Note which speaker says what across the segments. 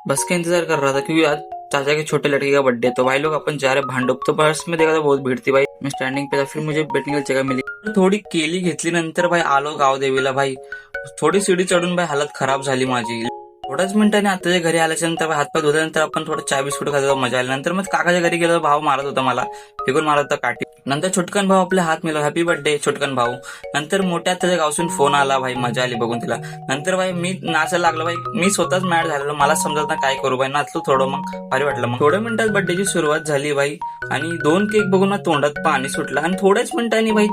Speaker 1: बस का इंतजार कर रहा था क्योंकि आज चाचा के छोटे लड़के का बर्थडे है। तो भाई लोग अपन जा रहे भांडुप। तो बस में देखा था बहुत भीड़ थी भाई। मैं स्टँडिंग पे था, फिर मुझे बैठने की जगह मिली। थोडी केली घेतली, नंतर भाई आलो गावदेवीला भाई. थोडी सीडी चढून भाई हालत खराब झाली माझी. थोड्याच मिनिटांनी आताच्या घरी आल्याच्या नंतर भाई हातपाय धुतल्यानंतर आपण थोडं चहा बिस्कुट खात होतो, मजा आली. नंतर मग काकाच्या घरी गेलो, भाव मारत होता मला, फेकून मारत होता काठी. नंतर छोटकन भाऊ आपले हात मिळवला, हॅपी बर्थडे छोटकन भाऊ. नंतर मोठ्या त्याच्या गावसून फोन आला भाई, मजा आली बघून तिला. नंतर भाई मी नाचायला लागलो भाई, मी स्वतःच मॅड झालेलो, मला समजत ना काय करू भाई. नाचलो थोडं, मग भारी वाटलं. मग थोड्या मिनिटात बर्थडेची सुरुवात झाली भाई आणि 2 केक बघून ना तोंडात पाणी सुटलं आणि थोड्याच मिनिटांनी भाई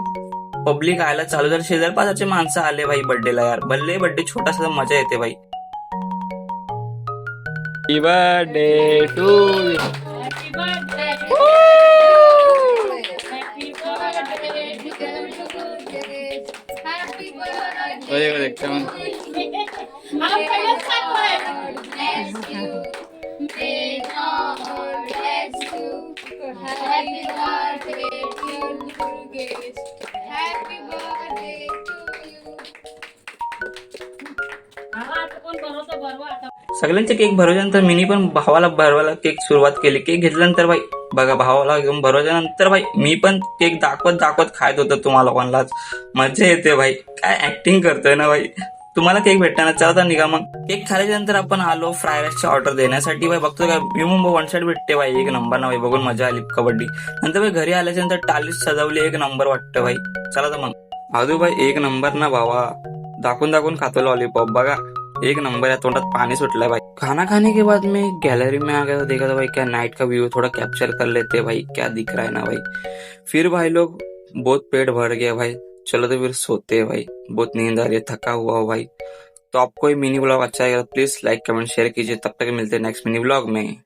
Speaker 1: पब्लिक आयला चालू झाली. शेजार पाजारचे माणसं आले भाई बर्थडेला. यार भले बर्थडे छोटासा मजा येते भाई. Happy birthday to you.
Speaker 2: Happy birthday. Happy birthday to you. Happy birthday. हम पहिलेच सांगतोय. Bless you. May God bless you. Happy birthday to Murugesh. Happy birthday to you.
Speaker 1: सगळ्यांचे केक भरवल्यानंतर मिनी पण भावाला भरवायला केक सुरुवात केली. केक घेतल्यानंतर भाई बघा, भावाला घेऊन भरवल्या नंतर भाई मी पण केक दाखवत दाखवत खायत होतो. तुम्हाला कोणालाच मजा येते भाई, काय ऍक्टिंग करतोय ना भाई. तुम्हाला केक भेटताना चला निघा. मग केक खाल्ल्याच्या नंतर आपण आलो फ्राय राईसची ऑर्डर देण्यासाठी. भाई बघतो काय विमुंब वन साइड भेटते भाई, एक नंबर ना भाई. बघून मजा आली कबड्डी. नंतर भाई घरी आल्याच्या नंतर टालीच सजवली, एक नंबर वाटतं भाई. चला तर मग आजू भाई एक नंबर ना भावा. दाखवून दाखवून खातो लॉलीपॉप, बघा एक नंबर है. तोंडात पानी सुटला भाई. खाना खाने के बाद मैं गैलरी में आ गया तो देखा था भाई क्या नाइट का व्यू थोड़ा कैप्चर कर लेते भाई, क्या दिख रहा है ना भाई. फिर भाई लोग बहुत पेट भर गया भाई, चलो तो फिर सोते हैं भाई, बहुत नींद आ रही है, थका हुआ हो भाई. तो आपको ये मिनी ब्लॉग अच्छा लगा तो प्लीज लाइक कमेंट शेयर कीजिए. तब तक मिलते हैं नेक्स्ट मिनी ब्लॉग में.